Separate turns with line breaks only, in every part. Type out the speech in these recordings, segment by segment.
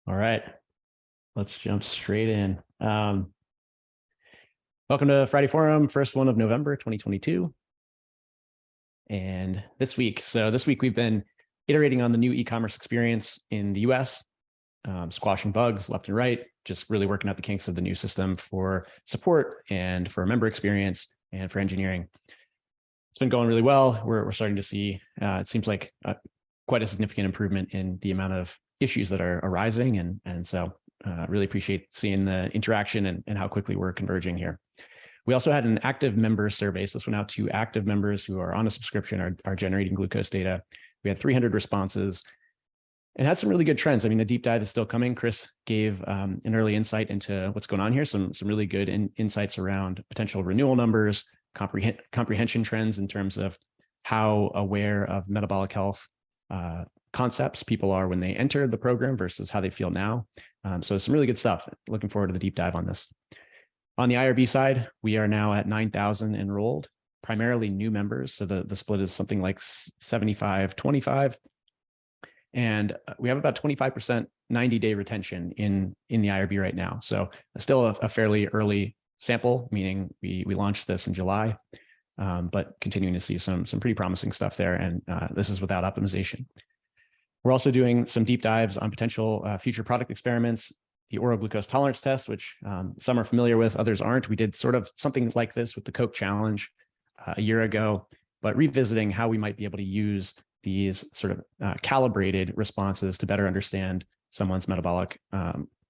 All right, let's jump straight in. Welcome to Friday Forum, first one of November 2022. And this week we've been iterating on the new e-commerce experience in the US, squashing bugs left and right, just really working out the kinks of the new system for support and for member experience and for engineering. It's been going really well. We're starting to see, it seems like quite a significant improvement in the amount of issues that are arising. And so really appreciate seeing the interaction and how quickly we're converging here. We also had an active member survey. So this went out to active members who are on a subscription, are generating glucose data. We had 300 responses and had some really good trends. I mean, the deep dive is still coming. Chris gave an early insight into what's going on here, some really good insights around potential renewal numbers, comprehension trends in terms of how aware of metabolic health concepts people are when they enter the program versus how they feel now. So some really good stuff. Looking forward to the deep dive on this. On the IRB side, we are now at 9,000 enrolled, primarily new members. So the split is something like 75-25. And we have about 25% 90-day retention in the IRB right now. So still a fairly early sample, meaning we launched this in July, but continuing to see some pretty promising stuff there. And this is without optimization. We're also doing some deep dives on potential future product experiments. The oral glucose tolerance test, which some are familiar with, others aren't. We did sort of something like this with the Coke Challenge a year ago, but revisiting how we might be able to use these sort of calibrated responses to better understand someone's metabolic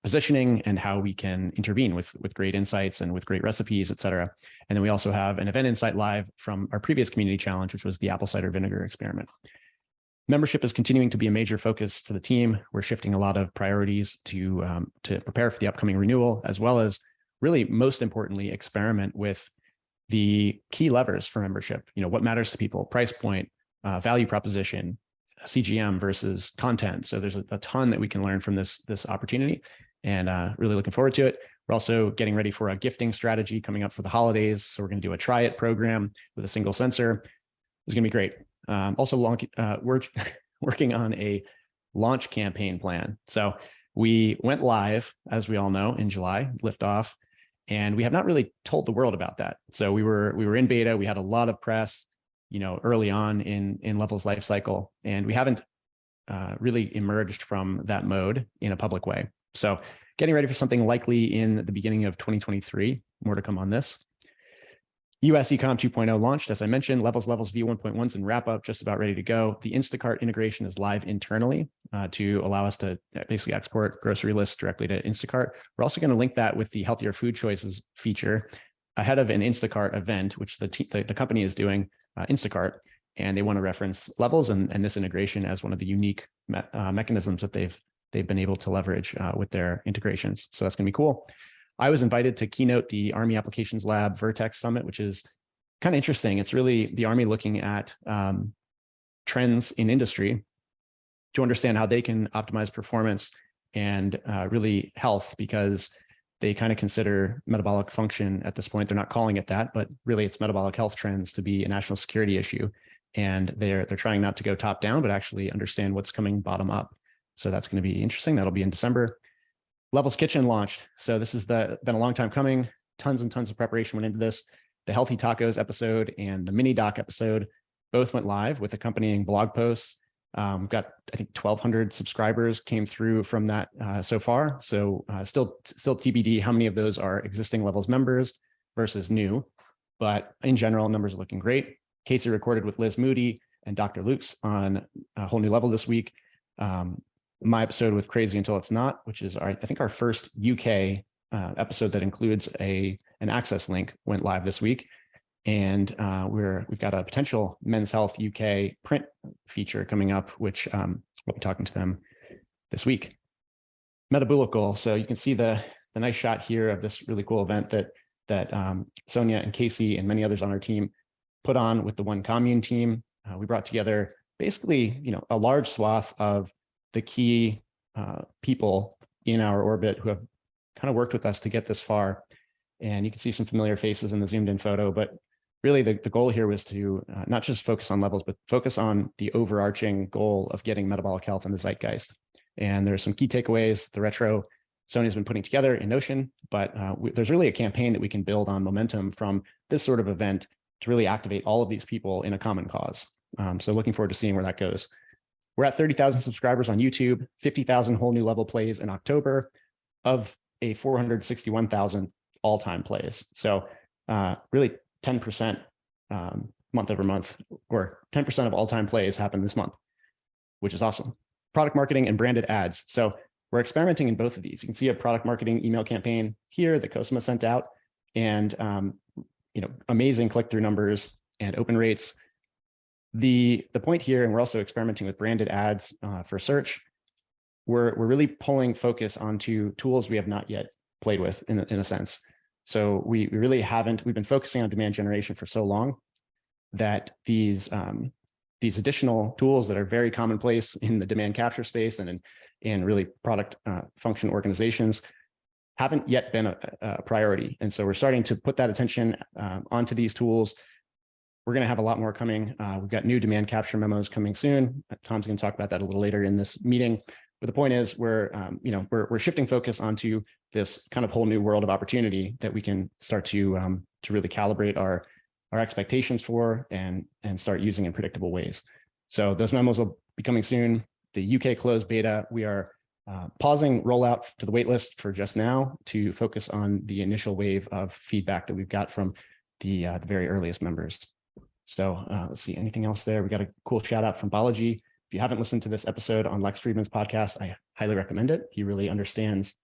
positioning and how we can intervene with great insights and with great recipes, et cetera. And then we also have an event insight live from our previous community challenge, which was the apple cider vinegar experiment. Membership is continuing to be a major focus for the team. We're shifting a lot of priorities to prepare for the upcoming renewal, as well as really, most importantly, experiment with the key levers for membership. You know, what matters to people, price point, value proposition, CGM versus content. So there's a ton that we can learn from this opportunity, and really looking forward to it. We're also getting ready for a gifting strategy coming up for the holidays. So we're going to do a try it program with a single sensor. It's going to be great. Also, we're working on a launch campaign plan. So we went live, as we all know, in July, liftoff, and we have not really told the world about that. So we were in beta. We had a lot of press, you know, early on in Level's life cycle, and we haven't really emerged from that mode in a public way. So getting ready for something likely in the beginning of 2023. More to come on this. US Ecom 2.0 launched, as I mentioned. Levels V1.1's in wrap up, just about ready to go. The Instacart integration is live internally to allow us to basically export grocery lists directly to Instacart. We're also going to link that with the healthier food choices feature ahead of an Instacart event, which the company is doing, Instacart, and they want to reference Levels and this integration as one of the unique mechanisms that they've been able to leverage with their integrations. So that's going to be cool. I was invited to keynote the Army Applications Lab Vertex Summit, which is kind of interesting. It's really the Army looking at trends in industry to understand how they can optimize performance and really health, because they kind of consider metabolic function at this point. They're not calling it that, but really it's metabolic health trends to be a national security issue. And they're trying not to go top down, but actually understand what's coming bottom up. So that's going to be interesting. That'll be in December. Levels Kitchen launched. So this has been a long time coming. Tons and tons of preparation went into this. The Healthy Tacos episode and the mini doc episode both went live with accompanying blog posts. We've got, I think, 1,200 subscribers came through from that so far. So still TBD how many of those are existing Levels members versus new. But in general, numbers are looking great. Casey recorded with Liz Moody and Dr. Lukes on a whole new level this week. My episode with Crazy Until It's Not, which is I think our first UK episode that includes an access link, went live this week. And we've got a potential Men's Health UK print feature coming up, which we'll be talking to them this week. Metabolic goal. So you can see the nice shot here of this really cool event that Sonia and Casey and many others on our team put on with the One Commune team. We brought together basically, you know, a large swath of the key people in our orbit who have kind of worked with us to get this far. And you can see some familiar faces in the zoomed in photo, but really the goal here was to not just focus on Levels, but focus on the overarching goal of getting metabolic health in the zeitgeist. And there's some key takeaways. The retro Sony's been putting together in Notion, but there's really a campaign that we can build on momentum from this sort of event to really activate all of these people in a common cause. So looking forward to seeing where that goes. We're at 30,000 subscribers on YouTube, 50,000 whole new level plays in October of a 461,000 all-time plays. So really 10% month over month, or 10% of all-time plays happen this month, which is awesome. Product marketing and branded ads. So we're experimenting in both of these. You can see a product marketing email campaign here that Cosima sent out, and amazing click-through numbers and open rates. The point here, and we're also experimenting with branded ads for search. We're really pulling focus onto tools we have not yet played with in a sense. So we really haven't. We've been focusing on demand generation for so long that these additional tools that are very commonplace in the demand capture space and in really product function organizations haven't yet been a priority. And so we're starting to put that attention onto these tools. We're going to have a lot more coming. We've got new demand capture memos coming soon. Tom's going to talk about that a little later in this meeting. But the point is, we're shifting focus onto this kind of whole new world of opportunity that we can start to really calibrate our expectations for and start using in predictable ways. So those memos will be coming soon. The UK closed beta, we are pausing rollout to the waitlist for just now to focus on the initial wave of feedback that we've got from the very earliest members. So let's see, anything else there? We got a cool shout out from Balaji. If you haven't listened to this episode on Lex Friedman's podcast, I highly recommend it. He really understands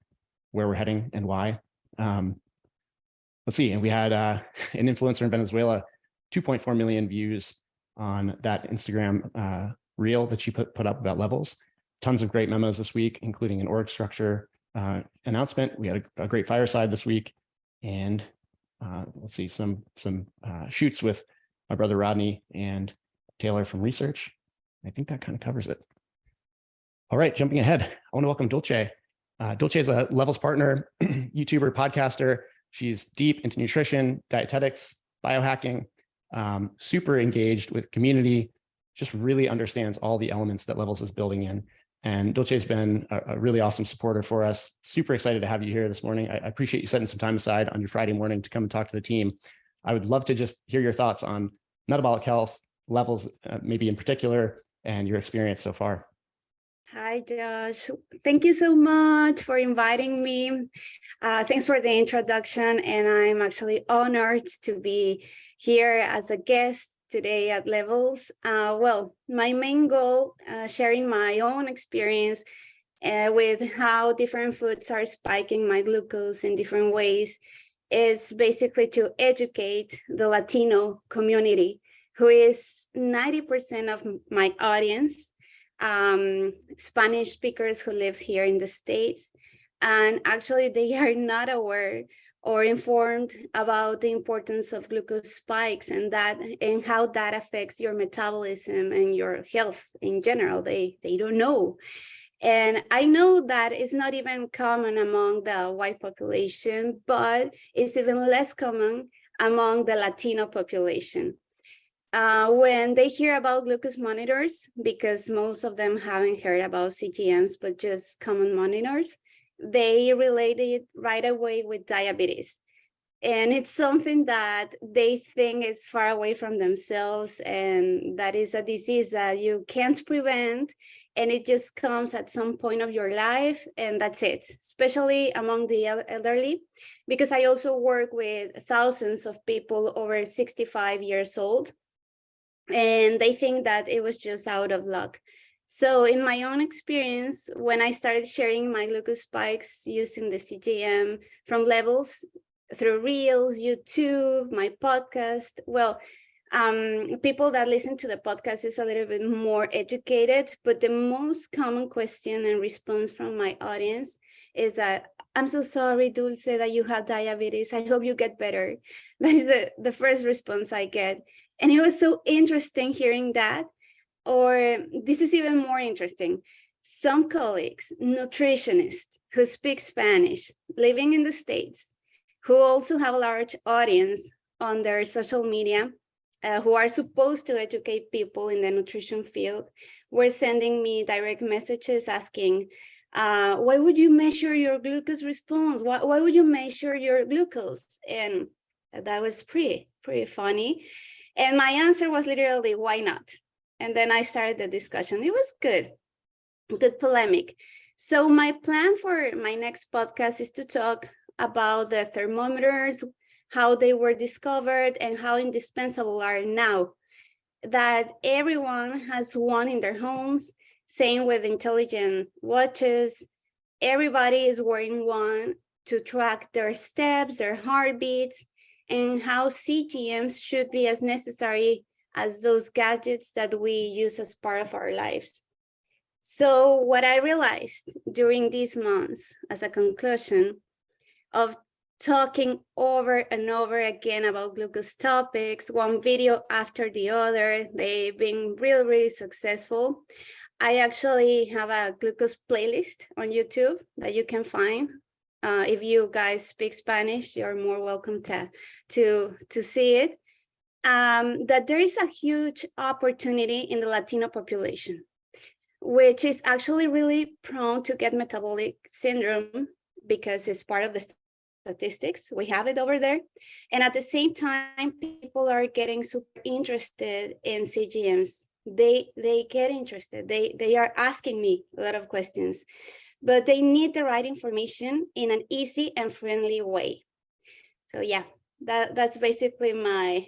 where we're heading and why. Let's see, and we had an influencer in Venezuela, 2.4 million views on that Instagram reel that she put up about levels. Tons of great memos this week, including an org structure announcement. We had a great fireside this week, and let's see, some shoots with my brother Rodney and Taylor from research. I think that kind of covers it. All right, jumping ahead, I want to welcome Dulce. Dulce is a Levels partner, YouTuber, podcaster. She's deep into nutrition, dietetics, biohacking, super engaged with community, just really understands all the elements that Levels is building in. And Dulce's been a really awesome supporter for us. Super excited to have you here this morning. I appreciate you setting some time aside on your Friday morning to come and talk to the team. I would love to just hear your thoughts on metabolic health, Levels, maybe in particular, and your experience so far.
Hi, Josh. Thank you so much for inviting me. Thanks for the introduction, and I'm actually honored to be here as a guest today at Levels. Well, my main goal, sharing my own experience with how different foods are spiking my glucose in different ways, is basically to educate the Latino community, who is 90% of my audience, Spanish speakers who live here in the States. And actually they are not aware or informed about the importance of glucose spikes and how that affects your metabolism and your health in general. They don't know. And I know that it's not even common among the white population, but it's even less common among the Latino population. When they hear about glucose monitors, because most of them haven't heard about CGMs, but just common monitors, they relate it right away with diabetes. And it's something that they think is far away from themselves, and that is a disease that you can't prevent, and it just comes at some point of your life, and that's it, especially among the elderly, because I also work with thousands of people over 65 years old, and they think that it was just out of luck. So in my own experience, when I started sharing my glucose spikes using the CGM from Levels through Reels, YouTube, my podcast, well, people that listen to the podcast is a little bit more educated, but the most common question and response from my audience is that, I'm so sorry, Dulce, that you have diabetes. I hope you get better. That is the first response I get. And it was so interesting hearing that. Or this is even more interesting. Some colleagues, nutritionists who speak Spanish, living in the States, who also have a large audience on their social media, who are supposed to educate people in the nutrition field, were sending me direct messages asking, why would you measure your glucose response? Why would you measure your glucose? And that was pretty funny. And my answer was literally, why not? And then I started the discussion. It was good polemic. So my plan for my next podcast is to talk about the thermometers, how they were discovered, and how indispensable are now that everyone has one in their homes. Same with intelligent watches. Everybody is wearing one to track their steps, their heartbeats, and how CGMs should be as necessary as those gadgets that we use as part of our lives. So what I realized during these months as a conclusion of talking over and over again about glucose topics, one video after the other, they've been really successful. I actually have a glucose playlist on YouTube that you can find. If you guys speak Spanish, you're more welcome to see it. That there is a huge opportunity in the Latino population, which is actually really prone to get metabolic syndrome because it's part of the statistics. We have it over there. And at the same time, people are getting super interested in CGMs. They get interested. They are asking me a lot of questions, but they need the right information in an easy and friendly way. So yeah, that's basically my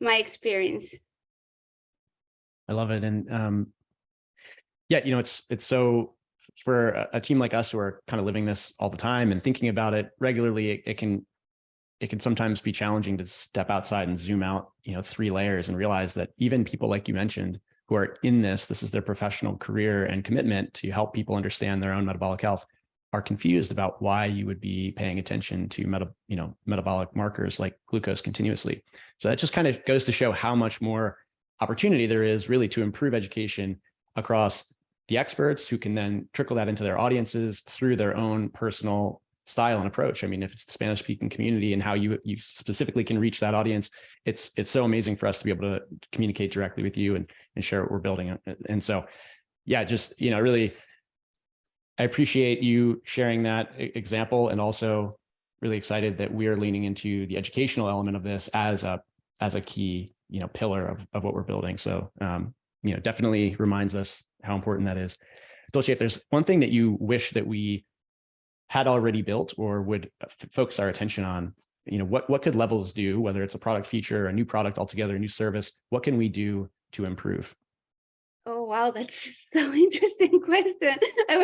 experience.
I love it. And yeah, it's so, for a team like us who are kind of living this all the time and thinking about it regularly, it can sometimes be challenging to step outside and zoom out, 3 layers, and realize that even people like you mentioned who are in this is their professional career and commitment to help people understand their own metabolic health, are confused about why you would be paying attention to metabolic markers like glucose continuously. So that just kind of goes to show how much more opportunity there is really to improve education across the experts, who can then trickle that into their audiences through their own personal style and approach. I mean, if it's the Spanish speaking community and how you specifically can reach that audience, it's so amazing for us to be able to communicate directly with you and share what we're building. And so, yeah, just, really, I appreciate you sharing that example, and also really excited that we're leaning into the educational element of this as a key, pillar of what we're building. So, definitely reminds us how important that is. Dulce, if there's one thing that you wish that we had already built or would focus our attention on, what could Levels do, whether it's a product feature, a new product altogether, a new service, what can we do to improve?
Oh, wow, that's so interesting question. I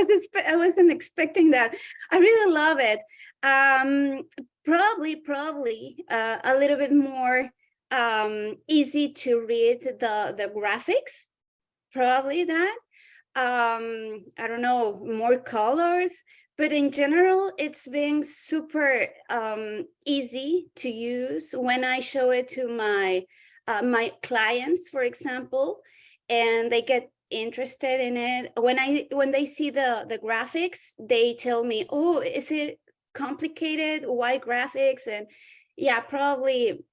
wasn't expecting that. I really love it. Probably a little bit more easy to read the graphics. Probably that. I don't know, more colors, but in general, it's been super easy to use when I show it to my clients, for example, and they get interested in it. When they see the graphics, they tell me, "Oh, is it complicated? Why graphics?" And yeah, probably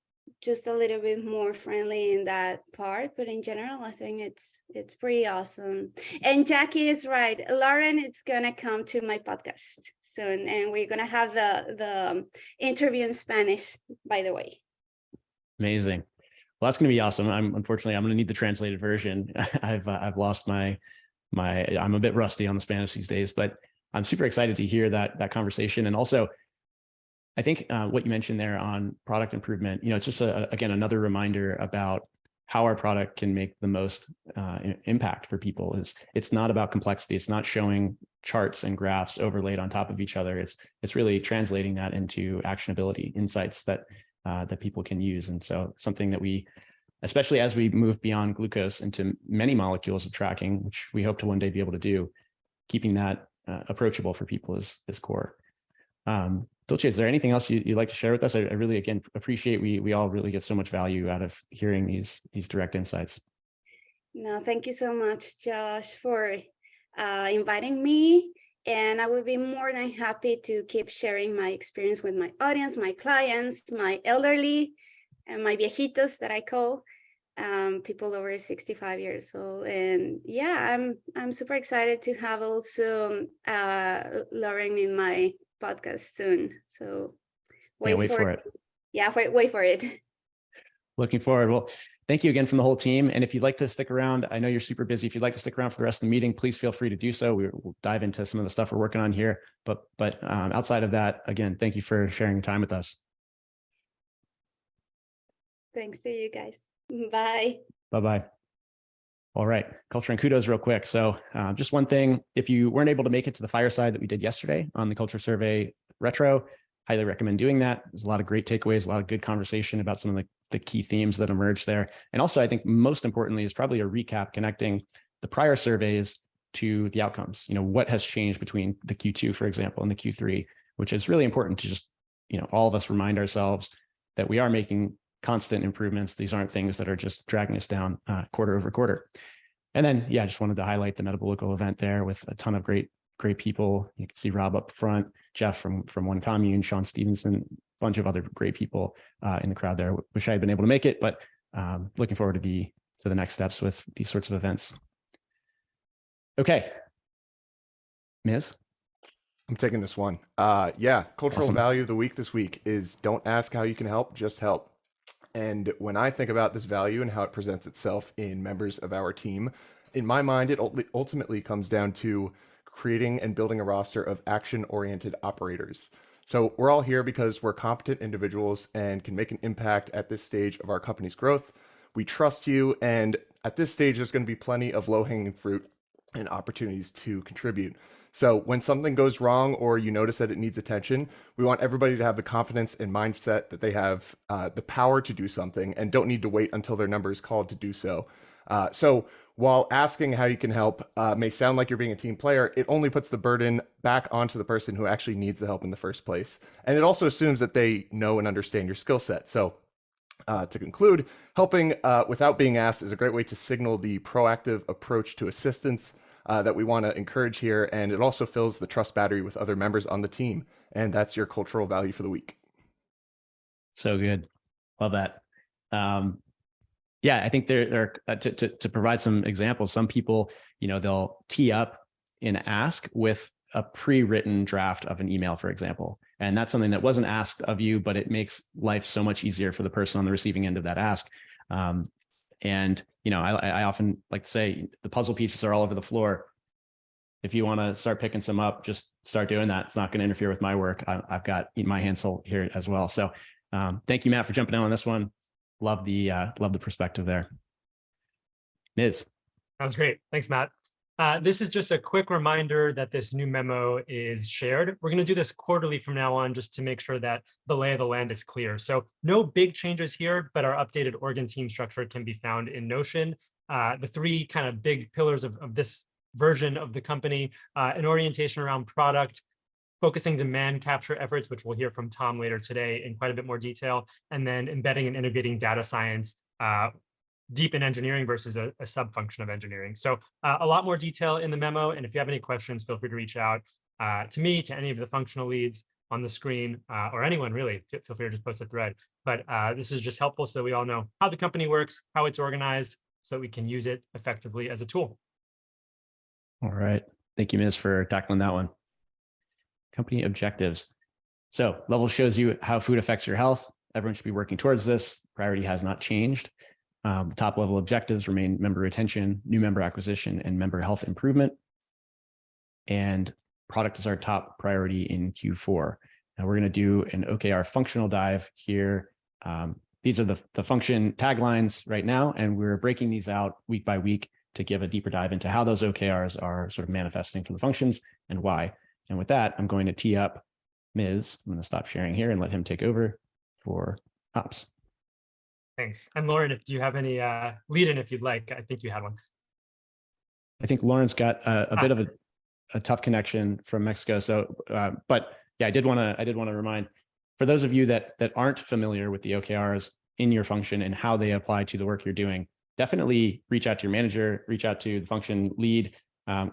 just a little bit more friendly in that part, but in general, I think it's pretty awesome. And Jackie is right. Lauren is gonna come to my podcast soon, and we're gonna have the interview in Spanish, by the way.
Amazing. Well, that's going to be awesome. Unfortunately, I'm going to need the translated version. I've lost I'm a bit rusty on the Spanish these days, but I'm super excited to hear that conversation. And also, I think what you mentioned there on product improvement, it's just again, another reminder about how our product can make the most impact for people. It's not about complexity. It's not showing charts and graphs overlaid on top of each other. It's really translating that into actionability, insights that people can use. And so something that we, especially as we move beyond glucose into many molecules of tracking, which we hope to one day be able to do, keeping that approachable for people is core. Dulce, is there anything else you'd like to share with us? I really, again, appreciate we all really get so much value out of hearing these direct insights.
No, thank you so much, Josh, for inviting me. And I will be more than happy to keep sharing my experience with my audience, my clients, my elderly, and my viejitos that I call. people over 65 years old. And yeah, I'm super excited to have also Lauren in my podcast soon. So
Can't wait for it.
Yeah, wait for it.
Looking forward. Well, thank you again from the whole team. And if you'd like to stick around, I know you're super busy. If you'd like to stick around for the rest of the meeting, please feel free to do so. We'll dive into some of the stuff we're working on here. But outside of that, again, thank you for sharing your time with us.
Thanks to you guys. Bye.
Bye-bye. All right, culture and kudos real quick. So just one thing, if you weren't able to make it to the fireside that we did yesterday on the culture survey retro, highly recommend doing that. There's a lot of great takeaways, a lot of good conversation about some of the key themes that emerged there. And also, I think most importantly is probably a recap connecting the prior surveys to the outcomes. What has changed between the Q2, for example, and the Q3, which is really important to just, all of us remind ourselves that we are making constant improvements. These aren't things that are just dragging us down quarter over quarter. And then, yeah, I just wanted to highlight the metabolic event there with a ton of great people. You can see Rob up front, Jeff from One Commune, Sean Stevenson, a bunch of other great people in the crowd there. Wish I had been able to make it, but looking forward to the next steps with these sorts of events. Okay, Ms.
I'm taking this one. Yeah, cultural
Awesome.
value of the week this week is don't ask how you can help, just help. And when I think about this value and how it presents itself in members of our team, in my mind, it ultimately comes down to creating and building a roster of action-oriented operators. So we're all here because we're competent individuals and can make an impact at this stage of our company's growth. We trust you, and at this stage, there's going to be plenty of low-hanging fruit and opportunities to contribute. So when something goes wrong or you notice that it needs attention, we want everybody to have the confidence and mindset that they have the power to do something and don't need to wait until their number is called to do so. So while asking how you can help may sound like you're being a team player, it only puts the burden back onto the person who actually needs the help in the first place. And it also assumes that they know and understand your skill set. So to conclude, helping without being asked is a great way to signal the proactive approach to assistance that we want to encourage here. And it also fills the trust battery with other members on the team. And that's your cultural value for the week.
So good. Love that. Yeah, I think there to provide some examples, some people, they'll tee up an ask with a pre-written draft of an email, for example. And that's something that wasn't asked of you, but it makes life so much easier for the person on the receiving end of that ask. And, I often like to say the puzzle pieces are all over the floor. If you want to start picking some up, just start doing that. It's not going to interfere with my work. I've got my hands full here as well. So thank you, Matt, for jumping in on this one. Love the perspective there. Ms.
That was great. Thanks, Matt. This is just a quick reminder that this new memo is shared. We're going to do this quarterly from now on just to make sure that the lay of the land is clear. So no big changes here, but our updated org and team structure can be found in Notion. The three kind of big pillars of this version of the company, an orientation around product, focusing demand capture efforts, which we'll hear from Tom later today in quite a bit more detail, and then embedding and integrating data science deep in engineering versus a sub-function of engineering. So a lot more detail in the memo. And if you have any questions, feel free to reach out to me, to any of the functional leads on the screen, or anyone really. Feel free to just post a thread. But this is just helpful so we all know how the company works, how it's organized, so we can use it effectively as a tool.
All right. Thank you, Ms., for tackling that one. Company objectives. So level shows you how food affects your health. Everyone should be working towards this. Priority has not changed. The top level objectives remain member retention, new member acquisition, and member health improvement. And product is our top priority in Q4. Now we're going to do an OKR functional dive here. These are the function taglines right now, and we're breaking these out week by week to give a deeper dive into how those OKRs are sort of manifesting for the functions and why. And with that, I'm going to tee up Ms. I'm going to stop sharing here and let him take over for ops.
Thanks. And Lauren, do you have any lead-in if you'd like? I think you had one.
I think Lauren's got a bit of a tough connection from Mexico. So, but yeah, I did want to remind, for those of you that aren't familiar with the OKRs in your function and how they apply to the work you're doing, definitely reach out to your manager, reach out to the function lead.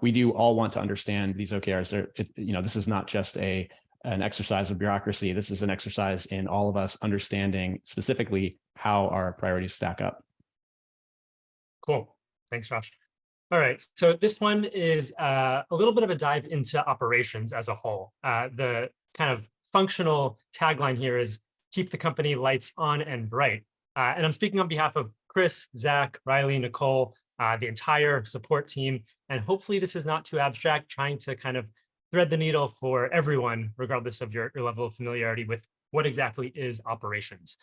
We do all want to understand these OKRs. This is not just an exercise of bureaucracy. This is an exercise in all of us understanding specifically how our priorities stack up.
Cool. Thanks, Josh. All right, so this one is a little bit of a dive into operations as a whole. The kind of functional tagline here is keep the company lights on and bright. And I'm speaking on behalf of Chris, Zach, Riley, Nicole, the entire support team. And hopefully this is not too abstract, trying to kind of thread the needle for everyone, regardless of your level of familiarity with what exactly is operations.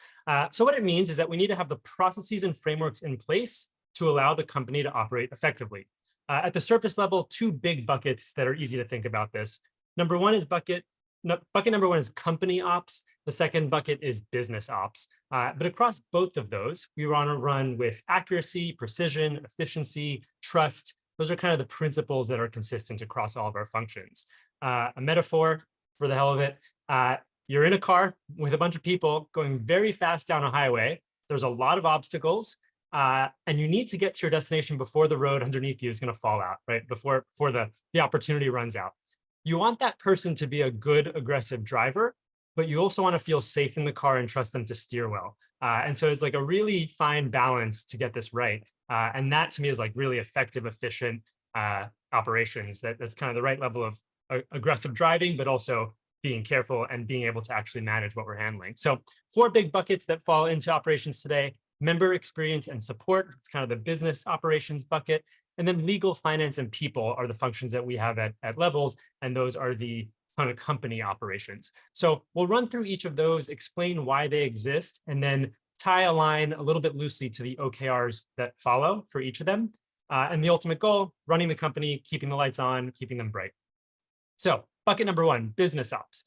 So what it means is that we need to have the processes and frameworks in place to allow the company to operate effectively. At the surface level, two big buckets that are easy to think about this. Number one is bucket number one is company ops. The second bucket is business ops. But across both of those, we want to run with accuracy, precision, efficiency, trust. Those are kind of the principles that are consistent across all of our functions. A metaphor, for the hell of it, you're in a car with a bunch of people going very fast down a highway. There's a lot of obstacles. And you need to get to your destination before the road underneath you is going to fall out, right? Before the opportunity runs out. You want that person to be a good, aggressive driver, but you also want to feel safe in the car and trust them to steer well. And so it's like a really fine balance to get this right. And that to me is like really effective, efficient operations. That's kind of the right level of aggressive driving, but also being careful and being able to actually manage what we're handling. So 4 big buckets that fall into operations today. Member experience and support, it's kind of the business operations bucket. And then legal, finance, and people are the functions that we have at levels, and those are the kind of company operations. So we'll run through each of those, explain why they exist, and then tie a line a little bit loosely to the OKRs that follow for each of them. And the ultimate goal, running the company, keeping the lights on, keeping them bright. So bucket number 1, business ops.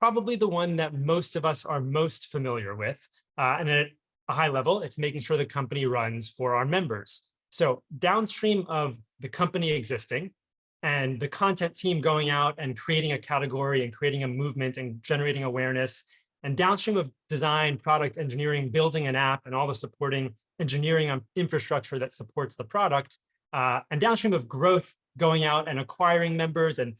Probably the one that most of us are most familiar with. And at a high level, it's making sure the company runs for our members. So downstream of the company existing and the content team going out and creating a category and creating a movement and generating awareness, and downstream of design, product engineering, building an app and all the supporting engineering infrastructure that supports the product, and downstream of growth, going out and acquiring members and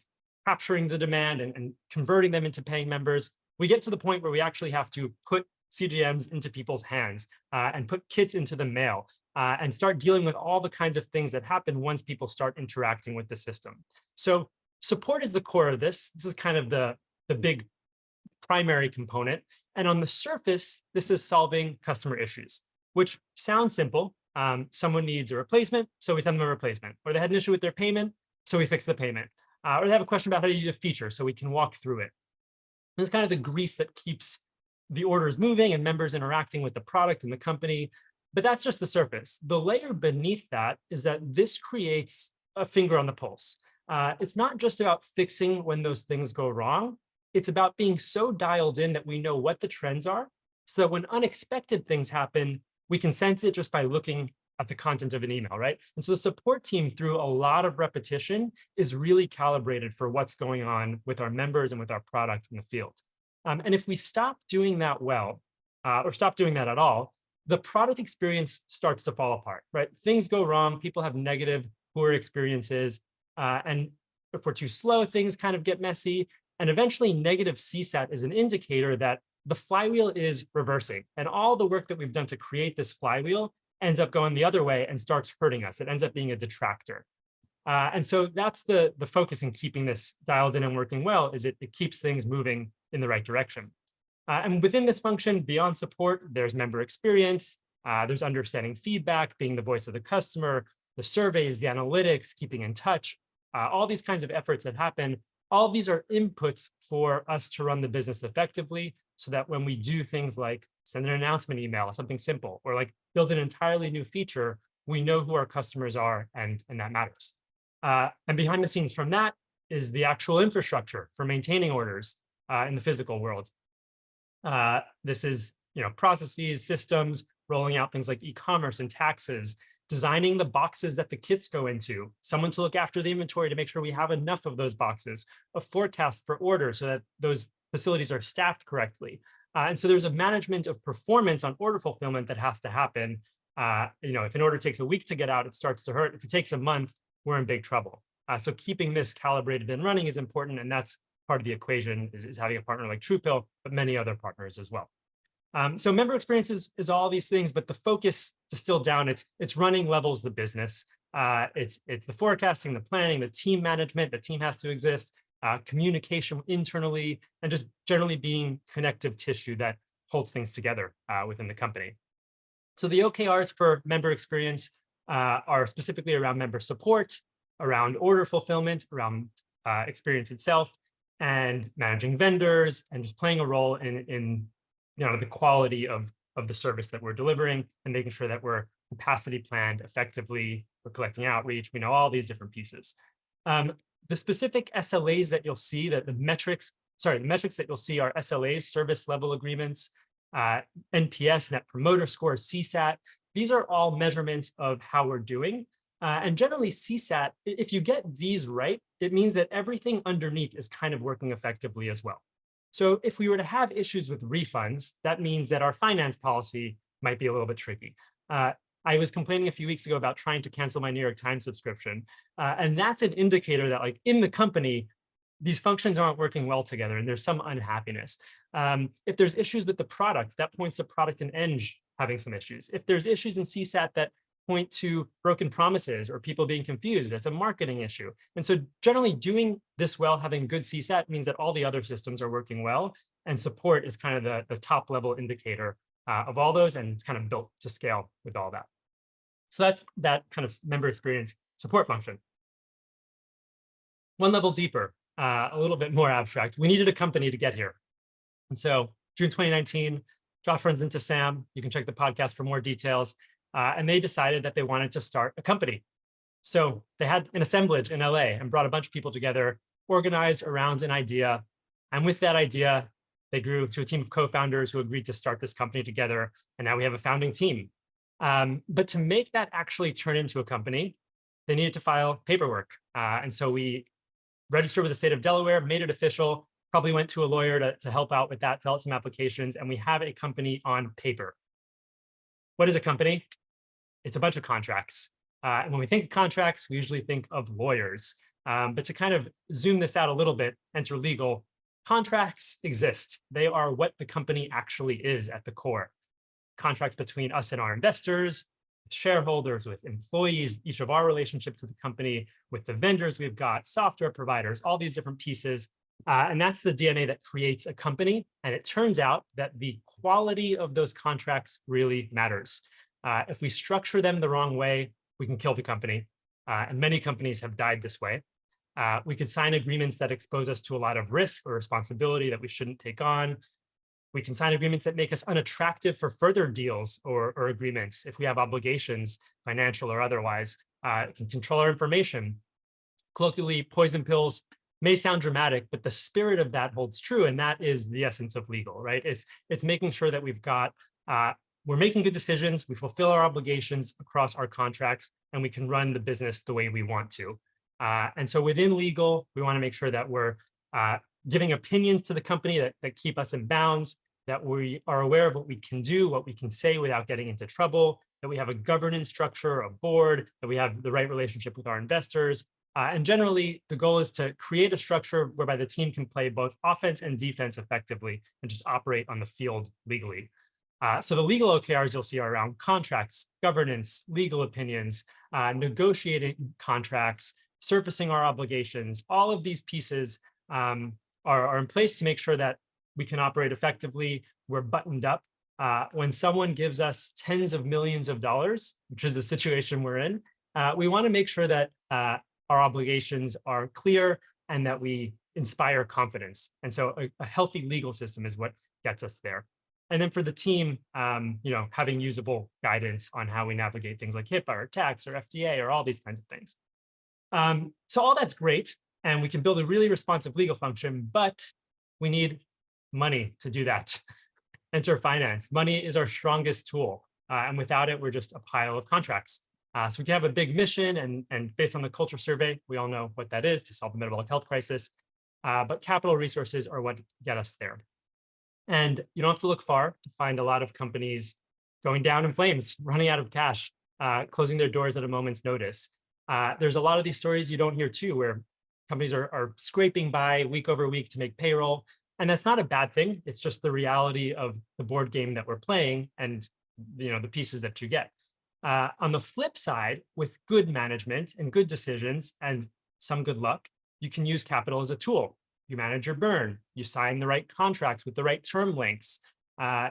capturing the demand and converting them into paying members, we get to the point where we actually have to put CGMs into people's hands and put kits into the mail and start dealing with all the kinds of things that happen once people start interacting with the system. So support is the core of this. This is kind of the big primary component. And on the surface, this is solving customer issues, which sounds simple. Someone needs a replacement, so we send them a replacement. Or they had an issue with their payment, so we fix the payment. Or they have a question about how to use a feature, so we can walk through it. It's kind of the grease that keeps the orders moving and members interacting with the product and the company. But that's just the surface. The layer beneath that is that this creates a finger on the pulse. It's not just about fixing when those things go wrong. It's about being so dialed in that we know what the trends are, so that when unexpected things happen, we can sense it just by looking at the content of an email, right? And so the support team, through a lot of repetition, is really calibrated for what's going on with our members and with our product in the field. And if we stop doing that well, or stop doing that at all, the product experience starts to fall apart, right? Things go wrong, people have negative, poor experiences, and if we're too slow, things kind of get messy. And eventually negative CSAT is an indicator that the flywheel is reversing. And all the work that we've done to create this flywheel ends up going the other way and starts hurting us. It ends up being a detractor. And so that's the focus in keeping this dialed in and working well, is it keeps things moving in the right direction. And within this function, beyond support, there's member experience, there's understanding feedback, being the voice of the customer, the surveys, the analytics, keeping in touch, all these kinds of efforts that happen. All these are inputs for us to run the business effectively, so that when we do things like send an announcement email, something simple, or like build an entirely new feature, we know who our customers are, and that matters. And behind the scenes from that is the actual infrastructure for maintaining orders in the physical world. This is, processes, systems, rolling out things like e-commerce and taxes, designing the boxes that the kits go into, someone to look after the inventory to make sure we have enough of those boxes, a forecast for orders so that those facilities are staffed correctly. And so there's a management of performance on order fulfillment that has to happen. If an order takes a week to get out, it starts to hurt. If it takes a month, we're in big trouble. So keeping this calibrated and running is important, and that's part of the equation is having a partner like TruePill, but many other partners as well. So member experience is all these things, but the focus distilled down, it's running levels the business. It's the forecasting, the planning, the team management. The team has to exist, communication internally, and just generally being connective tissue that holds things together within the company. So the OKRs for member experience are specifically around member support, around order fulfillment, around experience itself, and managing vendors, and just playing a role in the quality of the service that we're delivering, and making sure that we're capacity planned effectively, we're collecting outreach, we know all these different pieces. The specific SLAs that you'll see, that the metrics that you'll see are SLAs, service level agreements, NPS, Net Promoter Score, CSAT. These are all measurements of how we're doing. And generally CSAT, if you get these right, it means that everything underneath is kind of working effectively as well. So if we were to have issues with refunds, that means that our finance policy might be a little bit tricky. I was complaining a few weeks ago about trying to cancel my New York Times subscription. And that's an indicator that, like, in the company, these functions aren't working well together and there's some unhappiness. If there's issues with the product, that points to product and eng having some issues. If there's issues in CSAT that point to broken promises or people being confused, that's a marketing issue. And so generally doing this well, having good CSAT, means that all the other systems are working well, and support is kind of the top level indicator of all those, and it's kind of built to scale with all that. So that's that kind of member experience support function. One level deeper, a little bit more abstract. We needed a company to get here. And so June 2019, Josh runs into Sam. You can check the podcast for more details. And they decided that they wanted to start a company. So they had an assemblage in LA and brought a bunch of people together, organized around an idea. And with that idea, they grew to a team of co-founders who agreed to start this company together. And now we have a founding team. But to make that actually turn into a company, they needed to file paperwork. And so we registered with the state of Delaware, made it official, probably went to a lawyer to help out with that, fill out some applications, and we have a company on paper. What is a company? It's a bunch of contracts. And when we think of contracts, we usually think of lawyers. But to kind of zoom this out a little bit, enter legal, contracts exist. They are what the company actually is at the core. Contracts between us and our investors, shareholders, with employees, each of our relationships to the company, with the vendors we've got, software providers, all these different pieces. And that's the DNA that creates a company. And it turns out that the quality of those contracts really matters. If we structure them the wrong way, we can kill the company. And many companies have died this way. We could sign agreements that expose us to a lot of risk or responsibility that we shouldn't take on. We can sign agreements that make us unattractive for further deals or agreements if we have obligations, financial or otherwise. It can control our information. Colloquially, poison pills may sound dramatic, but the spirit of that holds true, and that is the essence of legal, right? It's making sure that we're making good decisions, we fulfill our obligations across our contracts, and we can run the business the way we want to. And so within legal, we want to make sure that we're giving opinions to the company that keep us in bounds, that we are aware of what we can do, what we can say without getting into trouble, that we have a governance structure, a board, that we have the right relationship with our investors. And generally, the goal is to create a structure whereby the team can play both offense and defense effectively and just operate on the field legally. So the legal OKRs you'll see are around contracts, governance, legal opinions, negotiating contracts, surfacing our obligations. All of these pieces are in place to make sure that we can operate effectively. We're buttoned up. When someone gives us tens of millions of dollars, which is the situation we're in, we want to make sure that our obligations are clear and that we inspire confidence. And so a healthy legal system is what gets us there. And then for the team, having usable guidance on how we navigate things like HIPAA or tax or FDA or all these kinds of things. So all that's great, and we can build a really responsive legal function, but we need money to do that. Enter finance. Money is our strongest tool, and without it, we're just a pile of contracts. So we can have a big mission, and based on the culture survey, we all know what that is, to solve the metabolic health crisis, but capital resources are what get us there. And you don't have to look far to find a lot of companies going down in flames, running out of cash, closing their doors at a moment's notice. There's a lot of these stories you don't hear too, where companies are scraping by week over week to make payroll, And that's not a bad thing. It's just the reality of the board game that we're playing and the pieces that you get. On the flip side, with good management and good decisions and some good luck, you can use capital as a tool. You manage your burn, you sign the right contracts with the right term lengths.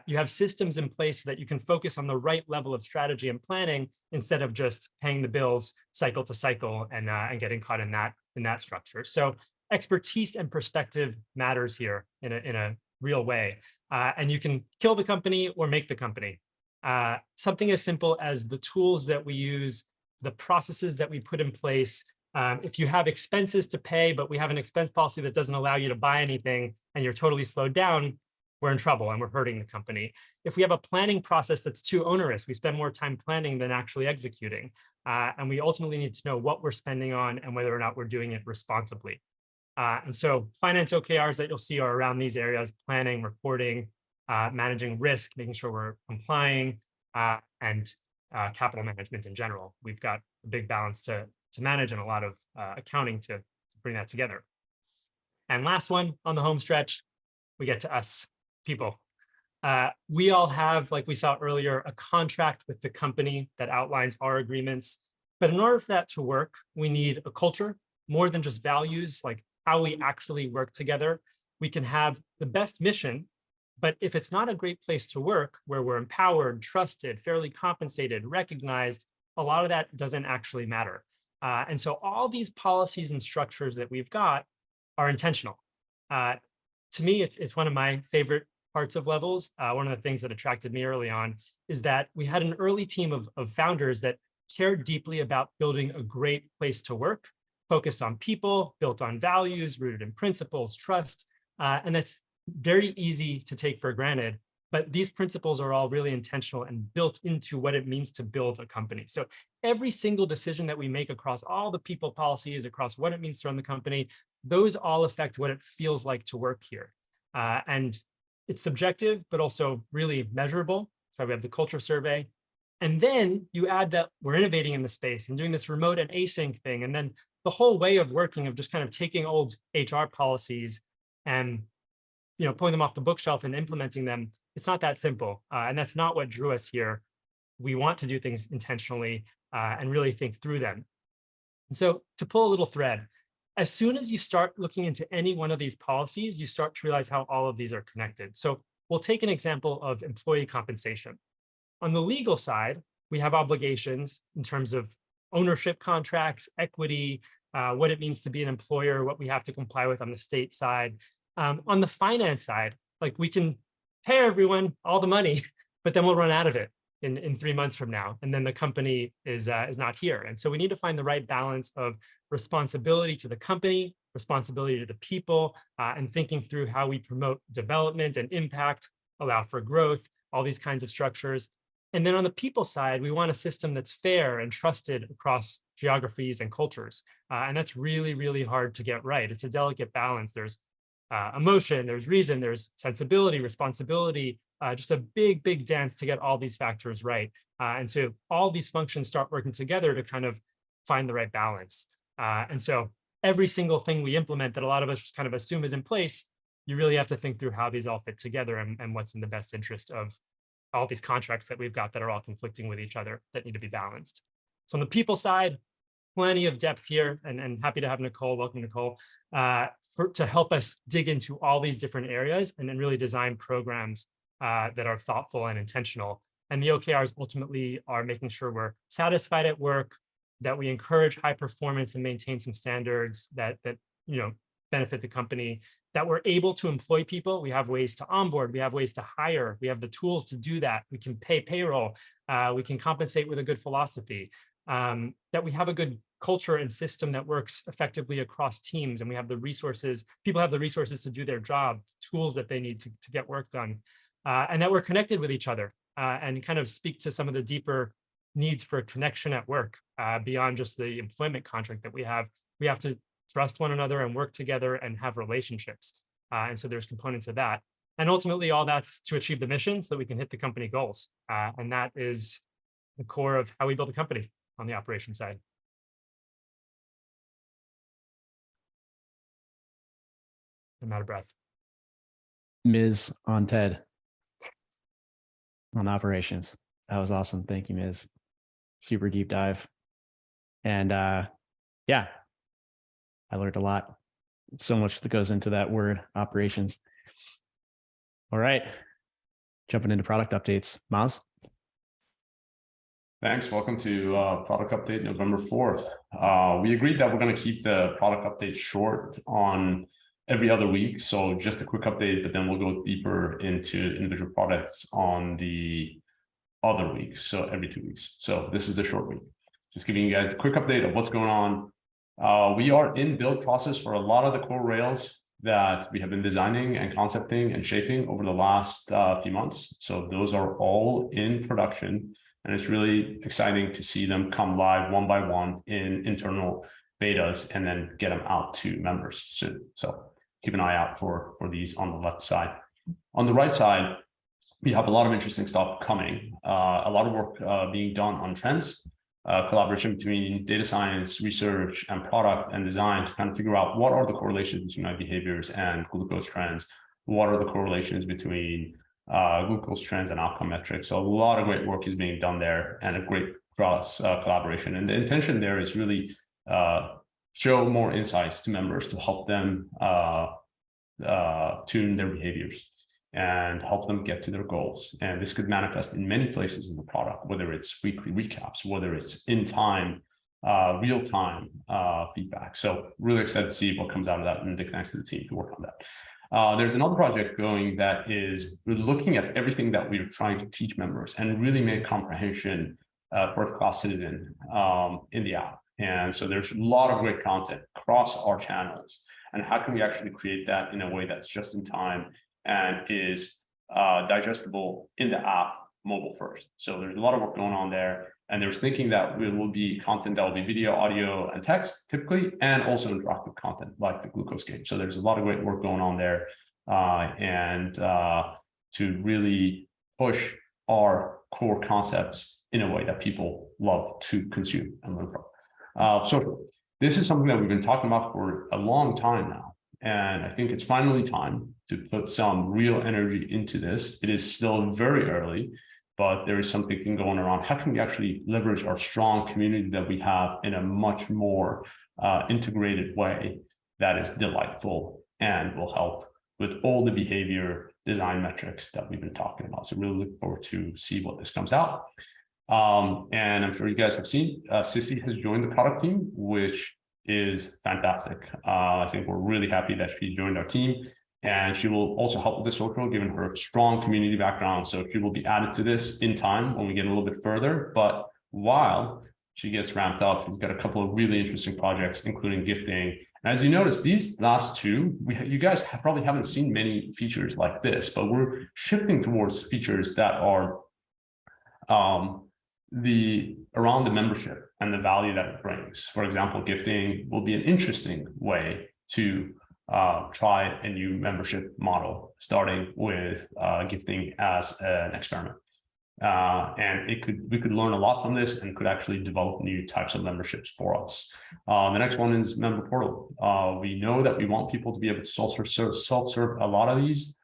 You have systems in place so that you can focus on the right level of strategy and planning instead of just paying the bills cycle to cycle and getting caught in that structure. So expertise and perspective matters here in a real way. And you can kill the company or make the company. Something as simple as the tools that we use, the processes that we put in place. If you have expenses to pay, but we have an expense policy that doesn't allow you to buy anything and you're totally slowed down, we're in trouble and we're hurting the company. If we have a planning process that's too onerous, we spend more time planning than actually executing. And we ultimately need to know what we're spending on and whether or not we're doing it responsibly. And so finance OKRs that you'll see are around these areas: planning, reporting, managing risk, making sure we're complying, and capital management in general. We've got a big balance to manage and a lot of accounting to bring that together. And last one on the home stretch, we get to us people. We all have, like we saw earlier, a contract with the company that outlines our agreements. But in order for that to work, we need a culture, more than just values, like how we actually work together. We can have the best mission, but if it's not a great place to work, where we're empowered, trusted, fairly compensated, recognized, a lot of that doesn't actually matter. And so all these policies and structures that we've got are intentional. To me, it's one of my favorite parts of Levels. One of the things that attracted me early on is that we had an early team of founders that cared deeply about building a great place to work, focused on people, built on values, rooted in principles, trust. And that's very easy to take for granted. But these principles are all really intentional and built into what it means to build a company. So every single decision that we make across all the people policies, across what it means to run the company, those all affect what it feels like to work here. And it's subjective, but also really measurable. That's why we have the culture survey. And then you add that we're innovating in the space and doing this remote and async thing. And then the whole way of working, of just kind of taking old HR policies and pulling them off the bookshelf and implementing them, it's not that simple. And that's not what drew us here. We want to do things intentionally and really think through them. And so to pull a little thread, as soon as you start looking into any one of these policies, you start to realize how all of these are connected. So we'll take an example of employee compensation. On the legal side, we have obligations in terms of ownership contracts, equity, what it means to be an employer, what we have to comply with on the state side. On the finance side, like we can pay everyone all the money, but then we'll run out of it in 3 months from now, and then the company is not here. And so we need to find the right balance of responsibility to the company, responsibility to the people, and thinking through how we promote development and impact, allow for growth, all these kinds of structures. And then on the people side, we want a system that's fair and trusted across geographies and cultures. And that's really, really hard to get right. It's a delicate balance. There's emotion, there's reason, there's sensibility, responsibility, just a big, big dance to get all these factors right. And so all these functions start working together to kind of find the right balance. And so every single thing we implement that a lot of us just kind of assume is in place, you really have to think through how these all fit together and what's in the best interest of all these contracts that we've got that are all conflicting with each other that need to be balanced. So on the people side, plenty of depth here, and happy to have Nicole, welcome Nicole, to help us dig into all these different areas and then really design programs that are thoughtful and intentional. And the OKRs ultimately are making sure we're satisfied at work, that we encourage high performance and maintain some standards that benefit the company, that we're able to employ people. We have ways to onboard, we have ways to hire, we have the tools to do that. We can pay payroll, we can compensate with a good philosophy, that we have a good culture and system that works effectively across teams, and we have the resources, people have the resources to do their job, tools that they need to get work done, and that we're connected with each other and kind of speak to some of the deeper needs for connection at work beyond just the employment contract that we have. We have to trust one another and work together and have relationships. And so there's components of that. And ultimately, all that's to achieve the mission so that we can hit the company goals. And that is the core of how we build a company on the operations side. I'm out of breath.
Ms. on TED on operations. That was awesome. Thank you, Ms. Super deep dive. And yeah, I learned a lot. So much that goes into that word, operations. All right, jumping into product updates. Maz?
Thanks. Welcome to product update November 4th. We agreed that we're going to keep the product update short on every other week. So just a quick update, but then we'll go deeper into individual products on the other weeks. So every 2 weeks. So this is the short week. Just giving you guys a quick update of what's going on. We are in build process for a lot of the core rails that we have been designing and concepting and shaping over the last few months. So those are all in production. And it's really exciting to see them come live one by one in internal betas and then get them out to members soon. So keep an eye out for these on the left side. On the right side, we have a lot of interesting stuff coming. A lot of work being done on trends, collaboration between data science, research, and product and design to kind of figure out what are the correlations between my behaviors and glucose trends. What are the correlations between glucose trends and outcome metrics. So a lot of great work is being done there and a great cross collaboration. And the intention there is really show more insights to members to help them tune their behaviors and help them get to their goals. And this could manifest in many places in the product, whether it's weekly recaps, whether it's in time, real-time feedback. So really excited to see what comes out of that, and big thanks to the team who worked on that. There's another project going that is looking at everything that we're trying to teach members and really make comprehension first-class citizen in the app. And so there's a lot of great content across our channels. And how can we actually create that in a way that's just in time and is digestible in the app mobile first? So there's a lot of work going on there. And there's thinking that there will be content that will be video, audio, and text typically, and also interactive content like the glucose game. So there's a lot of great work going on there, and to really push our core concepts in a way that people love to consume and learn from. So this is something that we've been talking about for a long time now. And I think it's finally time to put some real energy into this. It is still very early, but there is some thinking going around. How can we actually leverage our strong community that we have in a much more integrated way that is delightful and will help with all the behavior design metrics that we've been talking about? So really look forward to see what this comes out. And I'm sure you guys have seen, Sissy has joined the product team, which is fantastic. I think we're really happy that she joined our team. And she will also help with the social, given her strong community background. So she will be added to this in time when we get a little bit further. But while she gets ramped up, she's got a couple of really interesting projects, including gifting. And as you notice, these last two, you guys probably haven't seen many features like this, but we're shifting towards features that are around the membership and the value that it brings. For example, gifting will be an interesting way to try a new membership model, starting with gifting as an experiment. And we could learn a lot from this and could actually develop new types of memberships for us. The next one is member portal. We know that we want people to be able to self-serve a lot of these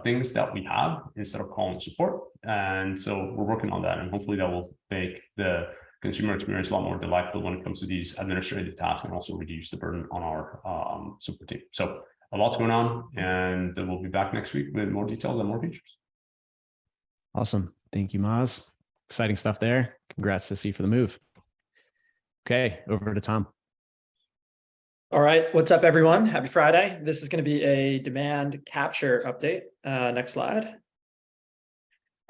things that we have instead of calling support. And so we're working on that, and hopefully that will make the consumer experience a lot more delightful when it comes to these administrative tasks, and also reduce the burden on our support team. So a lot's going on, and we'll be back next week with more details and more features.
Awesome. Thank you, Maz. Exciting stuff there. Congrats, Sissy, for the move. Okay, over to Tom.
All right. What's up, everyone? Happy Friday. This is going to be a demand capture update. Next slide.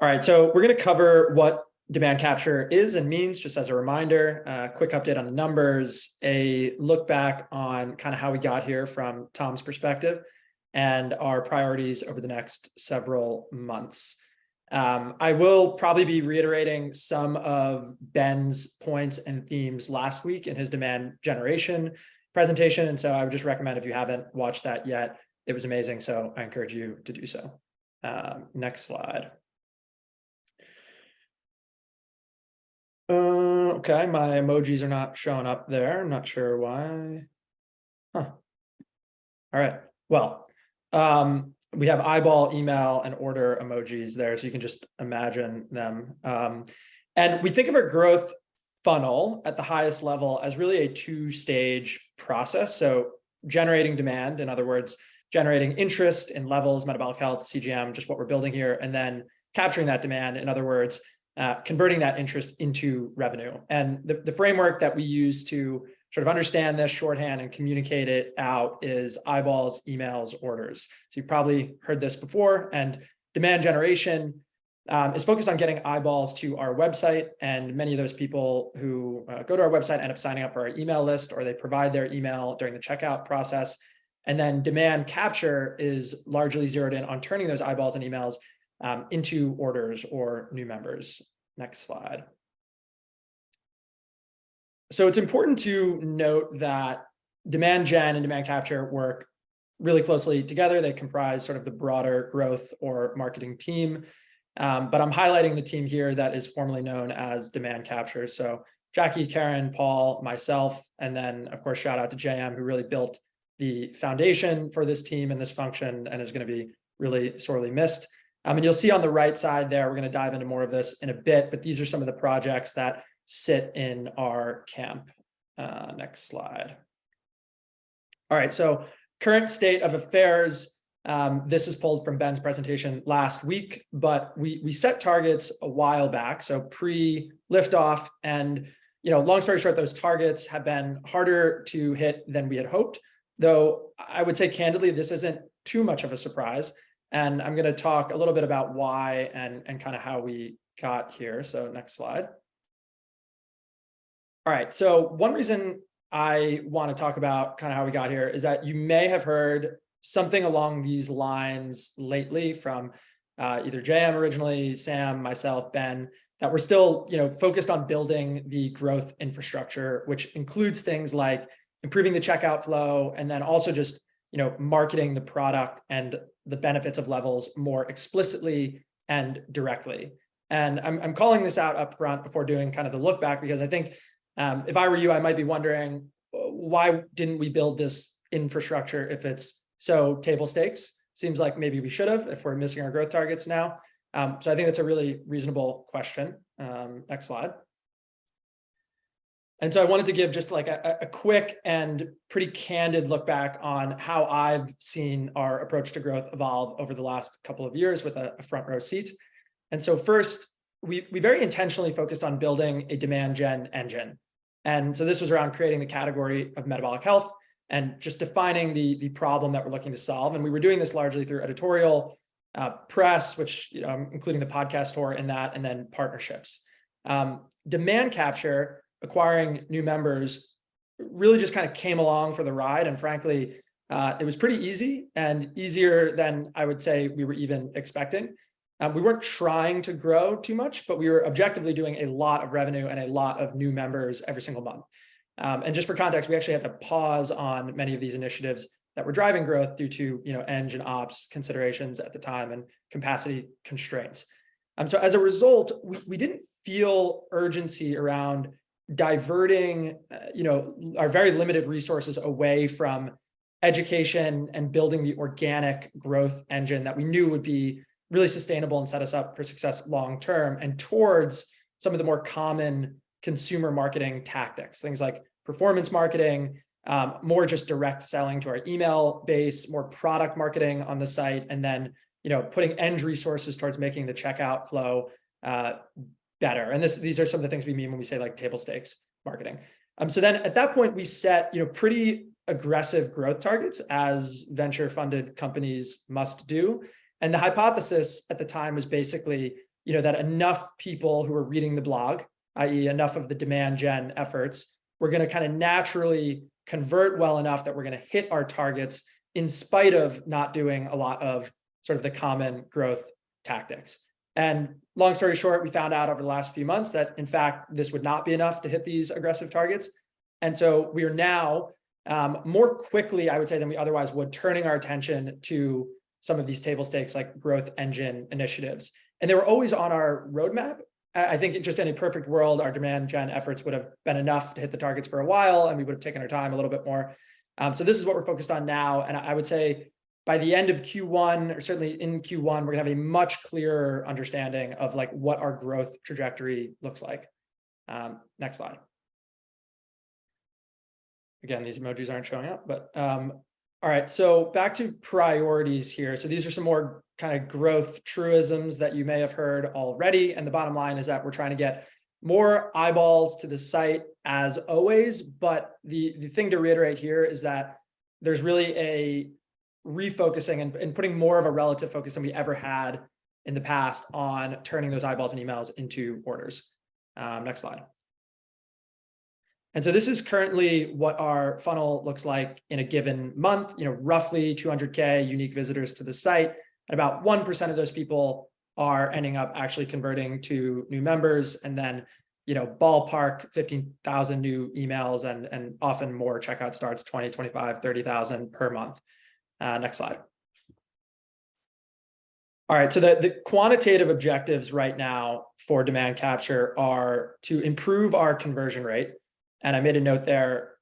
All right. So we're going to cover what demand capture is and means, just as a reminder, quick update on the numbers, a look back on kind of how we got here from Tom's perspective, and our priorities over the next several months. I will probably be reiterating some of Ben's points and themes last week in his demand generation presentation. And so I would just recommend, if you haven't watched that yet, it was amazing. So I encourage you to do so. Next slide. Okay, my emojis are not showing up there. I'm not sure why. Huh. All right. Well, we have eyeball, email, and order emojis there, so you can just imagine them. And we think of our growth funnel at the highest level as really a two-stage process. So generating demand, in other words, generating interest in levels, metabolic health, CGM, just what we're building here, and then capturing that demand, in other words, converting that interest into revenue. And the framework that we use to sort of understand this shorthand and communicate it out is eyeballs, emails, orders. So you've probably heard this before, and demand generation is focused on getting eyeballs to our website. And many of those people who go to our website end up signing up for our email list, or they provide their email during the checkout process. And then demand capture is largely zeroed in on turning those eyeballs and emails into orders or new members. Next slide. So it's important to note that demand gen and demand capture work really closely together. They comprise sort of the broader growth or marketing team. But I'm highlighting the team here that is formerly known as demand capture. So Jackie, Karen, Paul, myself, and then of course, shout out to JM, who really built the foundation for this team and this function and is going to be really sorely missed. And you'll see on the right side there, we're going to dive into more of this in a bit, but these are some of the projects that sit in our camp. Next slide. All right, so current state of affairs. This is pulled from Ben's presentation last week, but we set targets a while back, so pre-liftoff, and long story short, those targets have been harder to hit than we had hoped, though I would say candidly, this isn't too much of a surprise. And I'm going to talk a little bit about why and kind of how we got here. So next slide. All right, so one reason I want to talk about kind of how we got here is that you may have heard something along these lines lately from either JM originally, Sam, myself, Ben, that we're still focused on building the growth infrastructure, which includes things like improving the checkout flow, and then also just marketing the product and the benefits of levels more explicitly and directly. And I'm calling this out up front before doing kind of the look back, because I think if I were you, I might be wondering, why didn't we build this infrastructure if it's so table stakes? Seems like maybe we should have if we're missing our growth targets now. So I think that's a really reasonable question. Next slide. And so I wanted to give just like a quick and pretty candid look back on how I've seen our approach to growth evolve over the last couple of years with a front row seat. And so first, we very intentionally focused on building a demand gen engine. And so this was around creating the category of metabolic health and just defining the problem that we're looking to solve. And we were doing this largely through editorial, press, which including the podcast tour in that, and then partnerships. Demand capture, acquiring new members, really just kind of came along for the ride. And frankly, it was pretty easy, and easier than I would say we were even expecting. We weren't trying to grow too much, but we were objectively doing a lot of revenue and a lot of new members every single month. And just for context, we actually had to pause on many of these initiatives that were driving growth due to eng and ops considerations at the time and capacity constraints. So as a result, we didn't feel urgency around diverting our very limited resources away from education and building the organic growth engine that we knew would be really sustainable and set us up for success long term, and towards some of the more common consumer marketing tactics, things like performance marketing, more just direct selling to our email base, more product marketing on the site, and then putting end resources towards making the checkout flow better. And these are some of the things we mean when we say like table stakes marketing. So then at that point, we set pretty aggressive growth targets, as venture funded companies must do. And the hypothesis at the time was basically that enough people who were reading the blog, i.e. enough of the demand gen efforts, were going to kind of naturally convert well enough that we're going to hit our targets in spite of not doing a lot of sort of the common growth tactics. And long story short, we found out over the last few months that, in fact, this would not be enough to hit these aggressive targets. And so we are now more quickly, I would say, than we otherwise would, turning our attention to some of these table stakes like growth engine initiatives. And they were always on our roadmap. I think in just any perfect world, our demand gen efforts would have been enough to hit the targets for a while, and we would have taken our time a little bit more. So this is what we're focused on now. And I would say by the end of Q1, or certainly in Q1, we're gonna have a much clearer understanding of like what our growth trajectory looks like. Next slide. Again, these emojis aren't showing up, but all right, so back to priorities here. So these are some more kind of growth truisms that you may have heard already. And the bottom line is that we're trying to get more eyeballs to the site as always. But the thing to reiterate here is that there's really a refocusing and putting more of a relative focus than we ever had in the past on turning those eyeballs and emails into orders. Next slide. And so this is currently what our funnel looks like in a given month, roughly 200K unique visitors to the site. And about 1% of those people are ending up actually converting to new members. And then, ballpark 15,000 new emails and often more checkout starts, 20, 25, 30,000 per month. Next slide. All right, so the quantitative objectives right now for demand capture are to improve our conversion rate. And I made a note there,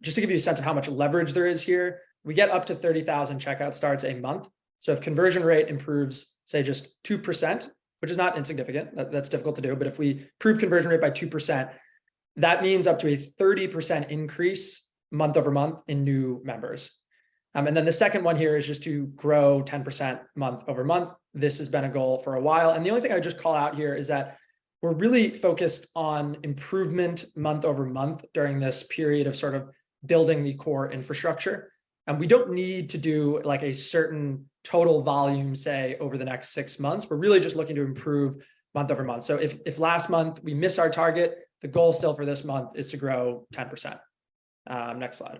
just to give you a sense of how much leverage there is here. We get up to 30,000 checkout starts a month. So if conversion rate improves, say just 2%, which is not insignificant, that's difficult to do, but if we improve conversion rate by 2%, that means up to a 30% increase month over month in new members. And then the second one here is just to grow 10% month over month. This has been a goal for a while. And the only thing I would just call out here is that we're really focused on improvement month over month during this period of sort of building the core infrastructure. And we don't need to do like a certain total volume, say, over the next 6 months. We're really just looking to improve month over month. So if last month we miss our target, the goal still for this month is to grow 10%. Next slide.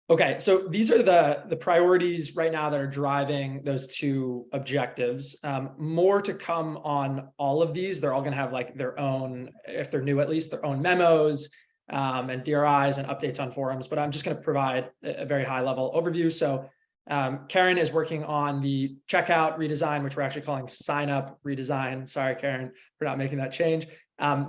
Okay, so these are the priorities right now that are driving those two objectives. More to come on all of these. They're all going to have like their own, if they're new at least, their own memos and DRIs and updates on forums. But I'm just going to provide a very high level overview. So Karen is working on the checkout redesign, which we're actually calling sign up redesign. Sorry, Karen, for not making that change.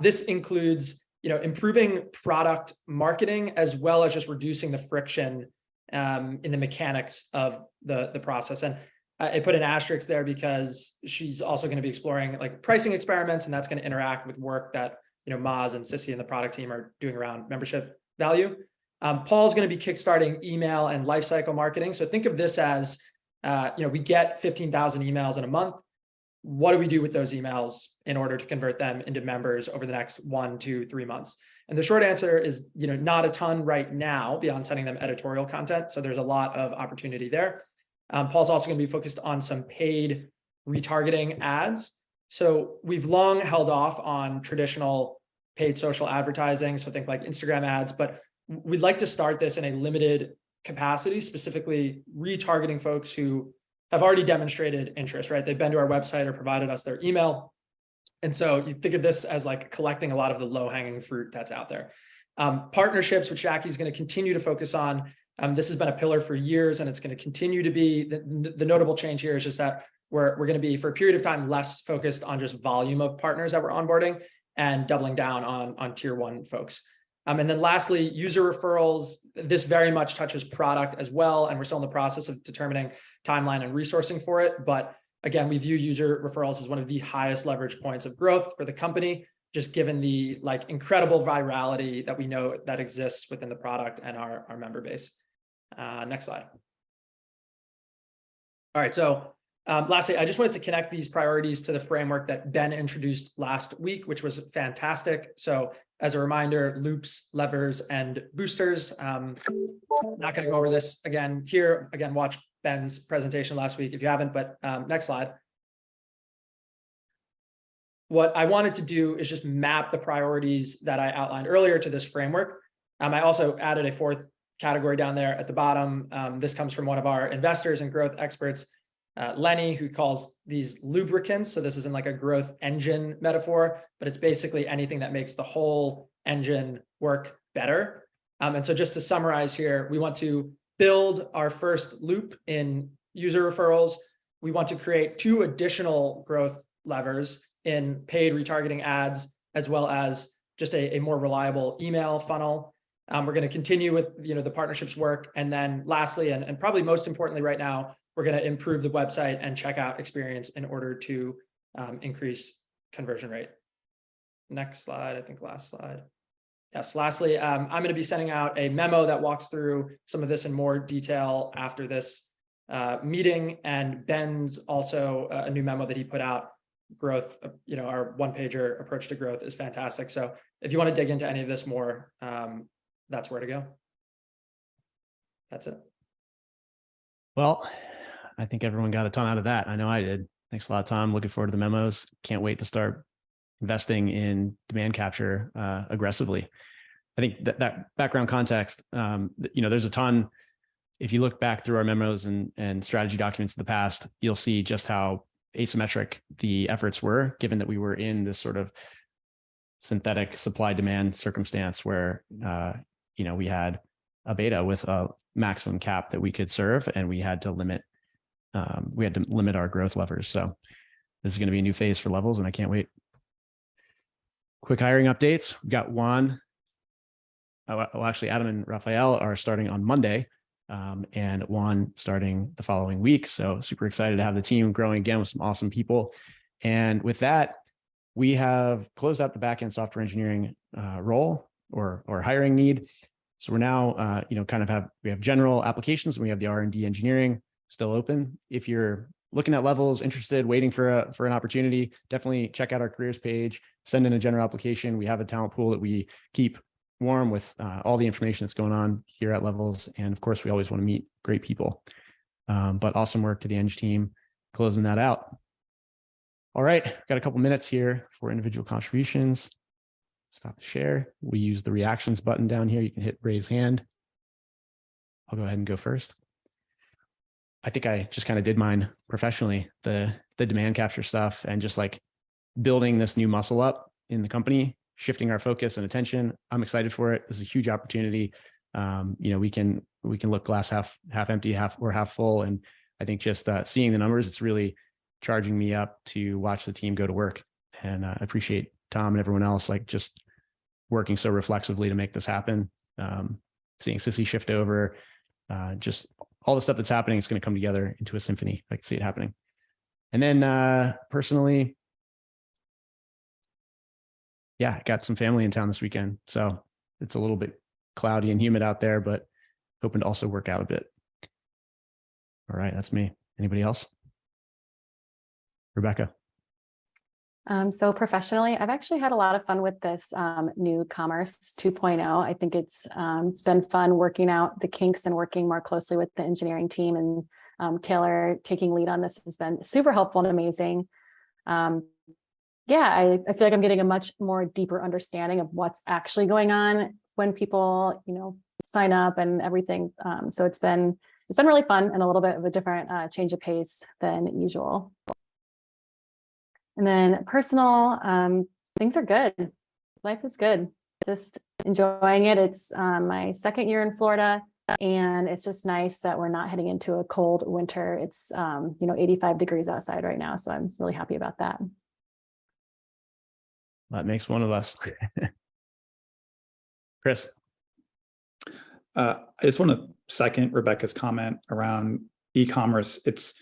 This includes improving product marketing as well as just reducing the friction in the mechanics of the process. And I put an asterisk there because she's also going to be exploring like pricing experiments, and that's going to interact with work that Maz and Sissy and the product team are doing around membership value. Paul's going to be kickstarting email and lifecycle marketing. So think of this as we get 15,000 emails in a month. What do we do with those emails in order to convert them into members over the next 1, 2, 3 months? And the short answer is, not a ton right now beyond sending them editorial content. So there's a lot of opportunity there. Paul's also going to be focused on some paid retargeting ads. So we've long held off on traditional paid social advertising. So think like Instagram ads, but we'd like to start this in a limited capacity, specifically retargeting folks who have already demonstrated interest, right? They've been to our website or provided us their email. And so you think of this as like collecting a lot of the low-hanging fruit that's out there. Partnerships, which Jackie's going to continue to focus on. This has been a pillar for years, and it's going to continue to be. The notable change here is just that we're going to be, for a period of time, less focused on just volume of partners that we're onboarding and doubling down on tier 1 folks. And then lastly, user referrals. This very much touches product as well, and we're still in the process of determining timeline and resourcing for it. But again, we view user referrals as one of the highest leverage points of growth for the company, just given the like incredible virality that we know that exists within the product and our member base. Next slide. All right, so lastly, I just wanted to connect these priorities to the framework that Ben introduced last week, which was fantastic. So as a reminder, loops, levers, and boosters. Not going to go over this again here. Again, watch Ben's presentation last week if you haven't, but next slide. What I wanted to do is just map the priorities that I outlined earlier to this framework. I also added a 4th category down there at the bottom. This comes from one of our investors and growth experts, Lenny, who calls these lubricants. So this isn't like a growth engine metaphor, but it's basically anything that makes the whole engine work better. And so just to summarize here, we want to build our first loop in user referrals. We want to create 2 additional growth levers in paid retargeting ads, as well as just a more reliable email funnel. We're going to continue with the partnerships work, and then lastly, and probably most importantly right now, we're going to improve the website and checkout experience in order to increase conversion rate. Next slide, I think last slide. Yes, lastly, I'm going to be sending out a memo that walks through some of this in more detail after this meeting, and Ben's also a new memo that he put out. Growth, our one-pager approach to growth is fantastic. So if you want to dig into any of this more, that's where to go. That's it.
Well, I think everyone got a ton out of that. I know I did. Thanks a lot, Tom. Looking forward to the memos. Can't wait to start investing in demand capture aggressively. I think that background context, there's a ton. If you look back through our memos and strategy documents in the past, you'll see just how asymmetric the efforts were, given that we were in this sort of synthetic supply demand circumstance where, we had a beta with a maximum cap that we could serve, and we had to limit our growth levers. So this is going to be a new phase for Levels, and I can't wait. Quick hiring updates. We've got Juan. Actually, Adam and Raphael are starting on Monday, and Juan starting the following week. So super excited to have the team growing again with some awesome people. And with that, we have closed out the backend software engineering role or hiring need. So we're now, we have general applications, and we have the R&D engineering still open. If you're looking at Levels, interested, waiting for an opportunity, definitely check out our careers page, send in a general application. We have a talent pool that we keep warm with all the information that's going on here at Levels. And of course, we always want to meet great people. But awesome work to the Eng team closing that out. All right, got a couple minutes here for individual contributions. Stop the share. We use the reactions button down here. You can hit raise hand. I'll go ahead and go first. I think I just kind of did mine professionally, the demand capture stuff, and just like building this new muscle up in the company, shifting our focus and attention. I'm excited for it. This is a huge opportunity. We can look glass half empty, half full. And I think just seeing the numbers, it's really charging me up to watch the team go to work. And I appreciate Tom and everyone else, like just working so reflexively to make this happen. Seeing Sissy shift over, just all the stuff that's happening, it's going to come together into a symphony. I can see it happening. And then personally, I got some family in town this weekend, so it's a little bit cloudy and humid out there, but hoping to also work out a bit. All right, that's me. Anybody else? Rebecca.
So professionally, I've actually had a lot of fun with this new Commerce 2.0. I think it's been fun working out the kinks and working more closely with the engineering team, and Taylor taking lead on this has been super helpful and amazing. I feel like I'm getting a much more deeper understanding of what's actually going on when people, sign up and everything. So it's been really fun and a little bit of a different change of pace than usual. And then personal, things are good. Life is good. Just enjoying it. It's my second year in Florida, and it's just nice that we're not heading into a cold winter. It's 85 degrees outside right now, so I'm really happy about that.
That makes one of us. Chris.
I just want to second Rebecca's comment around e-commerce. It's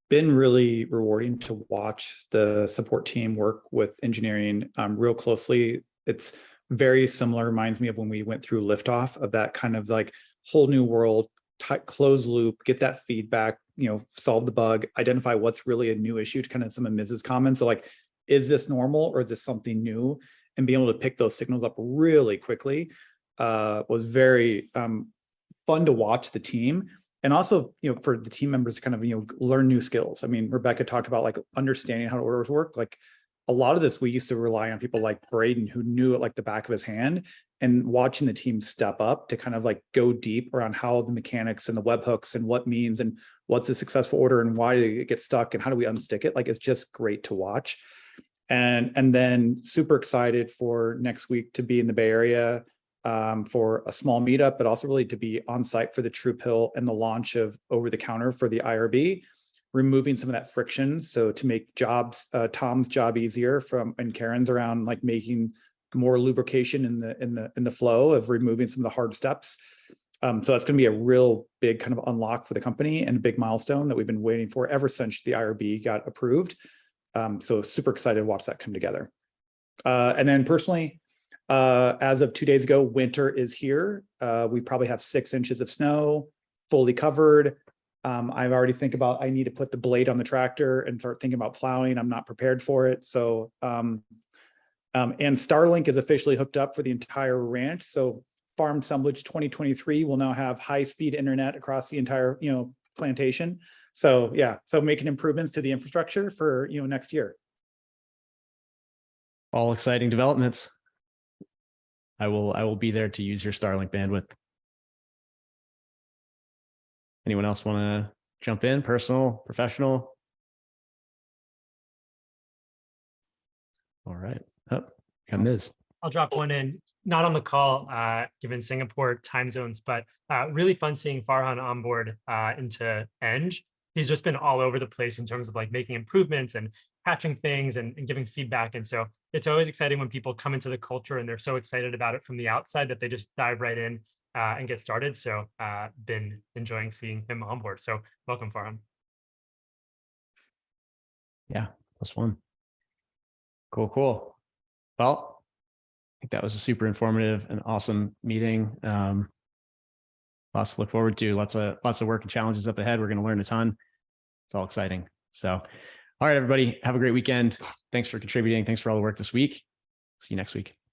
been really rewarding to watch the support team work with engineering real closely. It's very similar, reminds me of when we went through liftoff, of that kind of like whole new world, closed loop, get that feedback, solve the bug, identify what's really a new issue, to kind of some of Mrs. comments. So like, is this normal or is this something new? And being able to pick those signals up really quickly was very fun to watch the team. And also, for the team members to kind of, learn new skills. I mean, Rebecca talked about like understanding how orders work. Like a lot of this, we used to rely on people like Braden, who knew it like the back of his hand, and watching the team step up to kind of like go deep around how the mechanics and the webhooks and what means and what's a successful order and why did it get stuck and how do we unstick it? Like, it's just great to watch. And then super excited for next week to be in the Bay Area for a small meetup, but also really to be on site for the True Pill and the launch of over the counter for the IRB, removing some of that friction. So to make Tom's job easier and Karen's around like making more lubrication in the flow of removing some of the hard steps. So that's going to be a real big kind of unlock for the company and a big milestone that we've been waiting for ever since the IRB got approved. So super excited to watch that come together. And then personally, as of 2 days ago, winter is here. We probably have 6 inches of snow, fully covered. I've already think about, I need to put the blade on the tractor and start thinking about plowing. I'm not prepared for it. So, and Starlink is officially hooked up for the entire ranch. So Farm Assemblage 2023 will now have high-speed internet across the entire, plantation. So yeah, so making improvements to the infrastructure for, next year.
All exciting developments. I will be there to use your Starlink bandwidth. Anyone else want to jump in? Personal, professional? All right. Oh, got Ms.
I'll drop one in, not on the call, given Singapore time zones, but really fun seeing Farhan on board into Eng. He's just been all over the place in terms of like making improvements and patching things and giving feedback. And so it's always exciting when people come into the culture and they're so excited about it from the outside that they just dive right in and get started. So been enjoying seeing him on board. So welcome, Farhan.
Yeah, +1. Cool. Well, I think that was a super informative and awesome meeting. Lots to look forward to. Lots of work and challenges up ahead. We're going to learn a ton. It's all exciting. So, all right, everybody, have a great weekend. Thanks for contributing. Thanks for all the work this week. See you next week.